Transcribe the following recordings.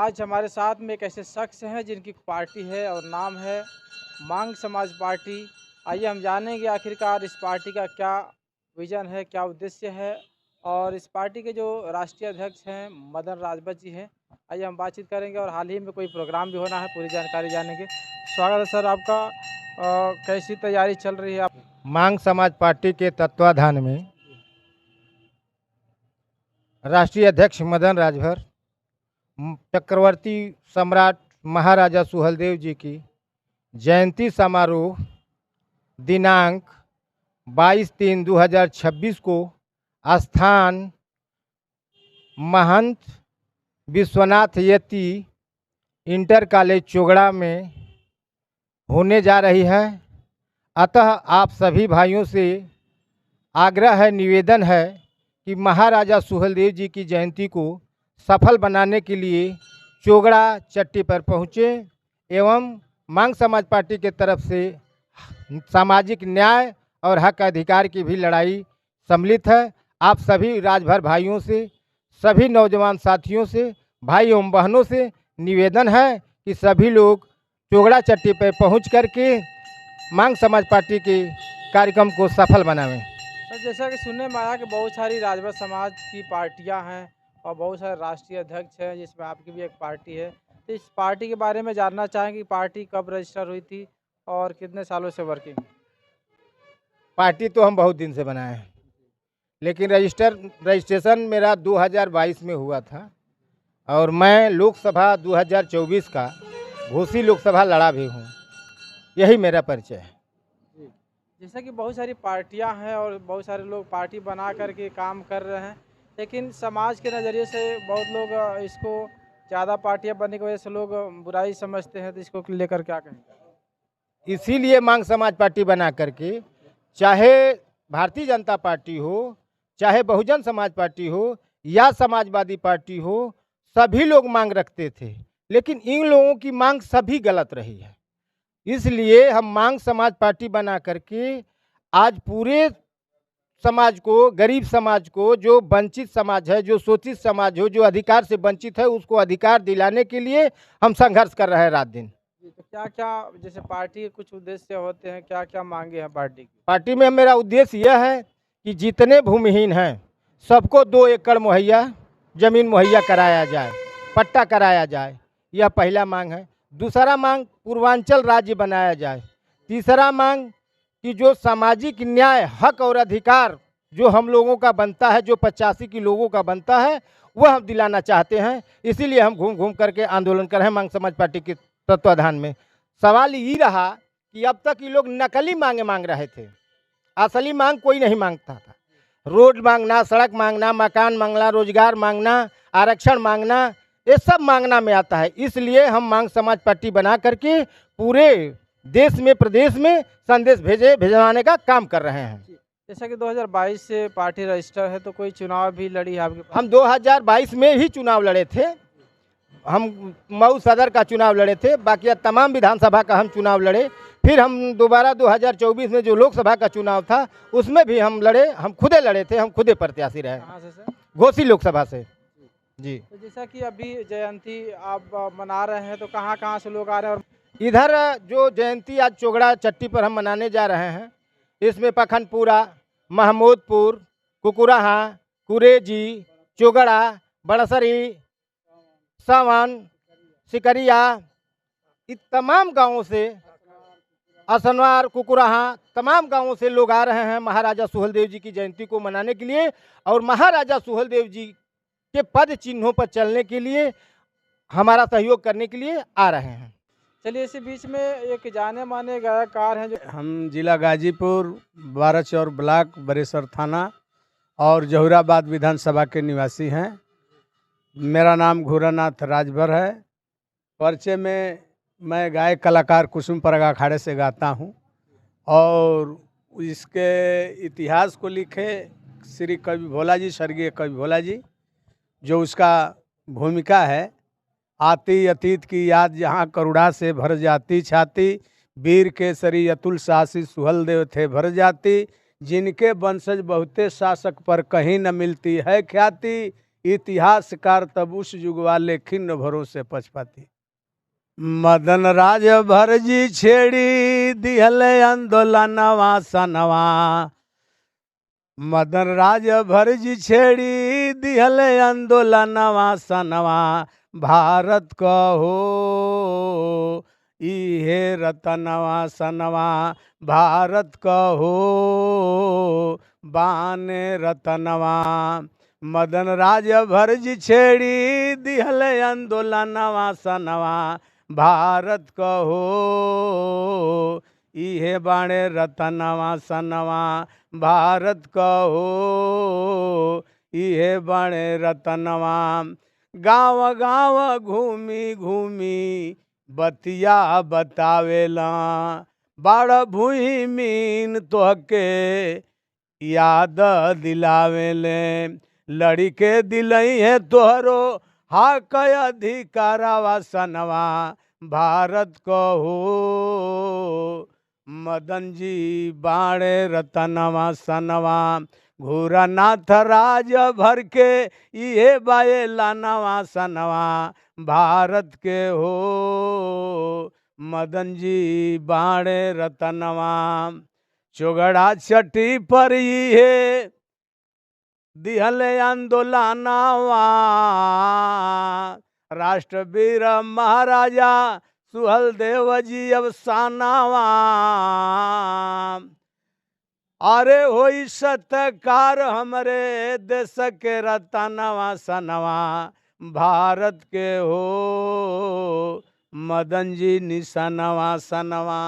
आज हमारे साथ में एक ऐसे शख्स हैं जिनकी पार्टी है और नाम है मांग समाज पार्टी। आइए हम जानेंगे आखिरकार इस पार्टी का क्या विज़न है, क्या उद्देश्य है और इस पार्टी के जो राष्ट्रीय अध्यक्ष हैं मदन राजभर जी हैं। आइए हम बातचीत करेंगे और हाल ही में कोई प्रोग्राम भी होना है, पूरी जानकारी जानेंगे। स्वागत है सर आपका। कैसी तैयारी चल रही है आप? मांग समाज पार्टी के तत्वाधान में राष्ट्रीय अध्यक्ष मदन राजभर, चक्रवर्ती सम्राट महाराजा सुहेलदेव जी की जयंती समारोह दिनांक 22/3/2026 को स्थान महंत विश्वनाथ यति इंटर कॉलेज चोगड़ा में होने जा रही है। अतः आप सभी भाइयों से आग्रह है, निवेदन है कि महाराजा सुहेलदेव जी की जयंती को सफल बनाने के लिए चोगड़ा चट्टी पर पहुँचे एवं मांग समाज पार्टी के तरफ से सामाजिक न्याय और हक अधिकार की भी लड़ाई सम्मिलित है। आप सभी राजभर भाइयों से, सभी नौजवान साथियों से, भाई एवं बहनों से निवेदन है कि सभी लोग चोगड़ा चट्टी पर पहुँच करके मांग समाज पार्टी के कार्यक्रम को सफल बनावें। सर, जैसा कि सुनने में आया कि बहुत सारी राजभर समाज की पार्टियां हैं और बहुत सारे राष्ट्रीय अध्यक्ष हैं, जिसमें आपकी भी एक पार्टी है। तो इस पार्टी के बारे में जानना चाहेंगे कि पार्टी कब रजिस्टर हुई थी और कितने सालों से वर्किंग? पार्टी तो हम बहुत दिन से बनाए हैं, लेकिन रजिस्ट्रेशन मेरा 2022 में हुआ था और मैं लोकसभा 2024 का घोसी लोकसभा लड़ा भी हूँ। यही मेरा परिचय है। जैसा कि बहुत सारी पार्टियां हैं और बहुत सारे लोग पार्टी बना करके काम कर रहे हैं, लेकिन समाज के नज़रिए से बहुत लोग इसको ज़्यादा पार्टियां बनने की वजह से लोग बुराई समझते हैं। तो इसको लेकर क्या कहें? इसीलिए मांग समाज पार्टी बना करके, चाहे भारतीय जनता पार्टी हो, चाहे बहुजन समाज पार्टी हो या समाजवादी पार्टी हो, सभी लोग मांग रखते थे, लेकिन इन लोगों की मांग सभी गलत रही है। इसलिए हम मांग समाज पार्टी बना करके आज पूरे समाज को, गरीब समाज को, जो वंचित समाज है, जो शोषित समाज हो, जो अधिकार से वंचित है, उसको अधिकार दिलाने के लिए हम संघर्ष कर रहे हैं रात दिन। तो क्या क्या, जैसे पार्टी के कुछ उद्देश्य होते हैं, क्या क्या मांगे हैं पार्टी की? पार्टी में मेरा उद्देश्य यह है कि जितने भूमिहीन हैं सबको 2 एकड़ मुहैया जमीन मुहैया कराया जाए, पट्टा कराया जाए। यह पहला मांग है। दूसरा मांग, पूर्वांचल राज्य बनाया जाए। तीसरा मांग कि जो सामाजिक न्याय, हक और अधिकार जो हम लोगों का बनता है, जो 85 की लोगों का बनता है, वह हम दिलाना चाहते हैं। इसीलिए हम घूम घूम करके आंदोलन कर रहे हैं मांग समाज पार्टी के तत्वाधान में। सवाल ये रहा कि अब तक ये लोग नकली मांगे मांग रहे थे, असली मांग कोई नहीं मांगता था। रोड मांगना, सड़क मांगना, मकान मांगना, रोजगार मांगना, आरक्षण मांगना, ये सब मांगना में आता है। इसलिए हम मांग समाज पार्टी बना करके पूरे देश में, प्रदेश में संदेश भेजवाने का काम कर रहे हैं। जैसा कि 2022 से पार्टी रजिस्टर है, तो कोई चुनाव भी लड़ी है आपके पास? हम 2022 में ही चुनाव लड़े थे। हम मऊ सदर का चुनाव लड़े थे, बाकी तमाम विधानसभा का हम चुनाव लड़े। फिर हम दोबारा 2024 में जो लोकसभा का चुनाव था उसमें भी हम लड़े। हम खुदे लड़े थे, हम खुदे प्रत्याशी रहे। कहाँ से सर? घोसी लोकसभा से जी। तो जैसा कि अभी जयंती आप मना रहे हैं, तो कहाँ कहाँ से लोग आ रहे हैं? और इधर जो जयंती आज चोगड़ा चट्टी पर हम मनाने जा रहे हैं, इसमें पखनपुरा, महमूदपुर, कुकुराहा, कुरेजी, चोगड़ा, बड़सरी, सावन, सिकरिया, इन तमाम गांवों से, असनवार, कुकुराहा, तमाम गांवों से लोग आ रहे हैं महाराजा सुहेलदेव जी की जयंती को मनाने के लिए और महाराजा सुहेलदेव जी के पद चिन्हों पर चलने के लिए, हमारा सहयोग करने के लिए आ रहे हैं। चलिए, इसी बीच में एक जाने माने गायककार हैं जो हम जिला गाजीपुर, बाराचौर ब्लॉक, बरेसर थाना और जहुराबाद विधानसभा के निवासी हैं। मेरा नाम घोरानाथ राजभर है। परिचय में मैं गायक कलाकार कुसुम परग अखाड़े से गाता हूं और इसके इतिहास को लिखे श्री कवि भोला जी, स्वर्गीय कवि भोला जी, जो उसका भूमिका है। आती अतीत की याद जहाँ करुणा से भर जाती छाती, वीर केसरी अतुल साहसी सुहेलदेव थे भर जाती, जिनके वंशज बहुते शासक पर कहीं न मिलती है ख्याति, इतिहासकार तब उस युग वाले खिन्न भरोसे पछपाती। मदन राज भर जी छेड़ी दिहले आंदोलनवा सनवा, मदन राज भर जी छेड़ी दिहले आंदोलनवा सनवा, भारत कहो इहे रतनवा सनवा, भारत कहो बाने रतनवा। मदन राज भर जी छेड़ी दिहले आंदोलनवा सनवा, भारत कहो इहे बाणे रतनवा सनवा, भारत कहो इहे बाणे रतनवा। गाँव गाँव घूमी घूमी बतिया बतावेला, बड़ भूई मीन तोहके याद दिलावेले, लड़ी के दिलई है तोहरो हाक अधिकारवा सनवा, भारत कहो मदन जी बाणे रतनवा सनवा, घूरनाथ राज भर के ये बाए लानवा सनवा, भारत के हो मदन जी बाणे रतनवा। चोगड़ा चटी पर ये दिहले आंदोलनवा, राष्ट्रवीर महाराजा सुहलदेव जी अवसानवा, अरे होई सत्कार हमरे देश के रतनवा सनवा, भारत के हो मदन जी निशानवा सनवा।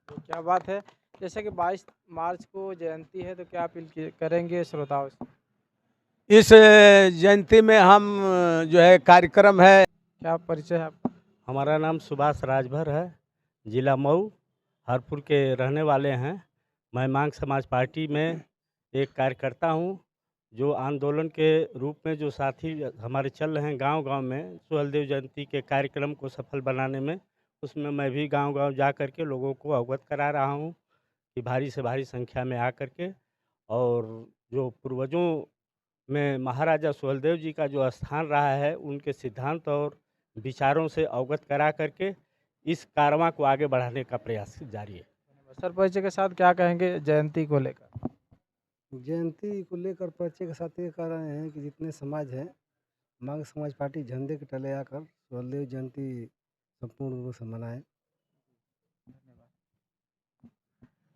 तो क्या बात है। जैसे कि 22 मार्च को जयंती है, तो क्या अपील करेंगे श्रोताओं से? इस जयंती में हम जो है कार्यक्रम है। क्या परिचय है आपका? हमारा नाम सुभाष राजभर है, जिला मऊ हरपुर के रहने वाले हैं। मैं मांग समाज पार्टी में एक कार्यकर्ता हूं, जो आंदोलन के रूप में जो साथी हमारे चल रहे हैं गांव-गांव में सुहलदेव जयंती के कार्यक्रम को सफल बनाने में, उसमें मैं भी गांव-गांव जा कर के लोगों को अवगत करा रहा हूं कि भारी से भारी संख्या में आकर के, और जो पूर्वजों में महाराजा सुहलदेव जी का जो स्थान रहा है, उनके सिद्धांत और विचारों से अवगत करा करके इस कारवां को आगे बढ़ाने का प्रयास जारी है। सर, परिचय के साथ क्या कहेंगे जयंती को लेकर? जयंती को लेकर परिचय के साथ ये कह रहे हैं कि जितने समाज हैं, मांग समाज पार्टी झंडे के तले आकर सुहलदेव जयंती संपूर्ण रूप से मनाएं।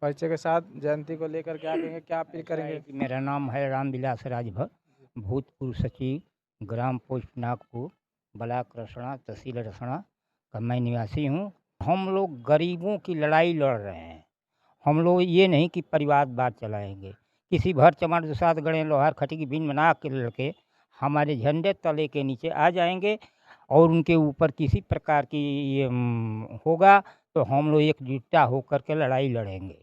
परिचय के साथ जयंती को लेकर क्या कहेंगे, क्या अपील करेंगे? कि मेरा नाम है रामविलास राजभर, भूतपूर्व सचिव ग्राम पोस्ट नागपुर, ब्लॉक रसड़ा, तहसील रसड़ा का मैं निवासी हूँ। हम लोग गरीबों की लड़ाई लड़ रहे हैं। हम लोग ये नहीं कि परिवारवाद चलाएंगे, किसी भर चमार के साथ गड़े लोहार खटी की बीन बना के लड़के हमारे झंडे तले के नीचे आ जाएंगे और उनके ऊपर किसी प्रकार की ये होगा तो हम लोग एकजुटता होकर के लड़ाई लड़ेंगे।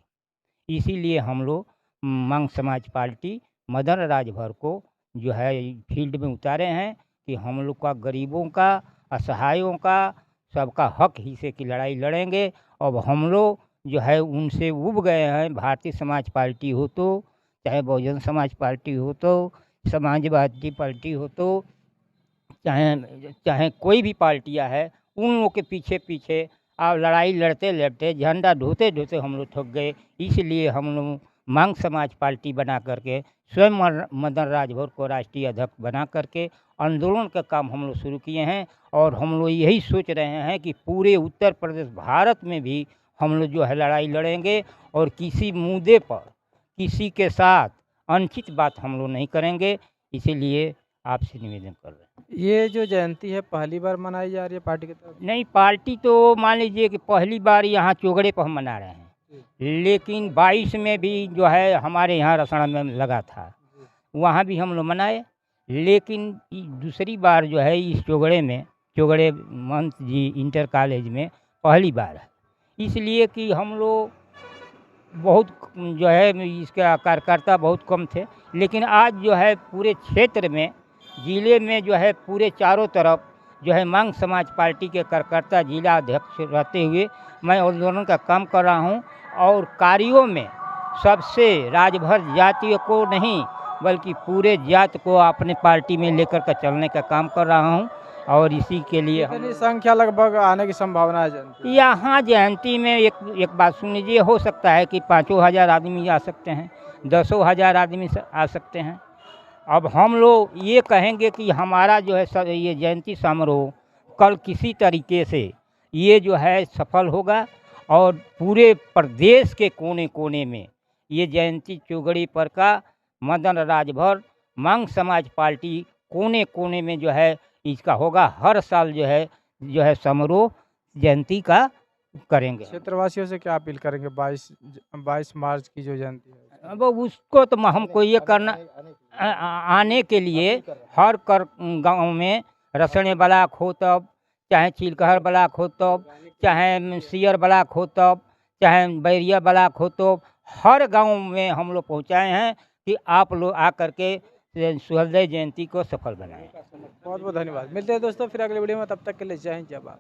इसीलिए हम लोग मांग समाज पार्टी मदन राजभर को जो है फील्ड में उतारे हैं कि हम लोग का गरीबों का, असहायों का, सबका हक हिस्से की लड़ाई लड़ेंगे। अब हम लोग जो है उनसे उब गए हैं। भारतीय समाज पार्टी हो तो, चाहे बहुजन समाज पार्टी हो तो, समाजवादी पार्टी हो तो, चाहे कोई भी पार्टियां है, उन लोग के पीछे पीछे आप लड़ाई लड़ते लड़ते झंडा ढोते ढोते हम लोग थक गए। इसलिए हम लोग मांग समाज पार्टी बना करके स्वयं मदन राजभर को राष्ट्रीय अध्यक्ष बना करके आंदोलन का काम हम लोग शुरू किए हैं। और हम लोग यही सोच रहे हैं कि पूरे उत्तर प्रदेश भारत में भी हम लोग जो है लड़ाई लड़ेंगे और किसी मुद्दे पर किसी के साथ अनुचित बात हम लोग नहीं करेंगे। इसीलिए आपसे निवेदन कर रहे हैं। ये जो जयंती है पहली बार मनाई जा रही है पार्टी की तरफ? नहीं, पार्टी तो मान लीजिए कि पहली बार यहाँ चोगड़े पर हम मना रहे हैं, लेकिन 22 में भी जो है हमारे यहाँ रसड़ा में लगा था, वहाँ भी हम लोग मनाए। लेकिन दूसरी बार जो है इस चोगड़े में, चोगड़े महंत जी इंटर कॉलेज में पहली बार है। इसलिए कि हम लोग बहुत जो है इसका कार्यकर्ता बहुत कम थे, लेकिन आज जो है पूरे क्षेत्र में, ज़िले में जो है पूरे चारों तरफ जो है मांग समाज पार्टी के कार्यकर्ता जिला अध्यक्ष रहते हुए मैं आंदोलन का काम कर रहा हूं। और कार्यों में सबसे राजभर जातियों को नहीं बल्कि पूरे जात को अपने पार्टी में लेकर के चलने का काम कर रहा हूँ। और इसी के लिए हम कितनी संख्या लगभग आने की संभावना है जयंती? यहाँ जयंती में एक बात सुन लीजिए, हो सकता है कि 5,000 आदमी आ सकते हैं, 10,000 आदमी आ सकते हैं। अब हम लोग ये कहेंगे कि हमारा जो है ये जयंती समारोह कल किसी तरीके से ये जो है सफल होगा और पूरे प्रदेश के कोने कोने में ये जयंती चौगड़ी पर का मदन राजभर मांग समाज पार्टी कोने कोने में जो है इसका होगा। हर साल जो है समारोह जयंती का करेंगे। क्षेत्रवासियों से क्या अपील करेंगे 22 मार्च की जो जयंती है? अब उसको तो हमको ये करना आने के लिए हर गांव में रसने ब्लाक हो तब, चाहे चिलकहर ब्लाक हो तब, चाहे सियर ब्लाक हो तब, चाहे बैरिया ब्लाक हो तो हर गांव में हम लोग पहुंचाए हैं कि आप लोग आकर के सुहृदय जयंती को सफल बनाएं। बहुत बहुत धन्यवाद। मिलते हैं दोस्तों फिर अगले वीडियो में, तब तक के लिए जय हिंद जय भारत।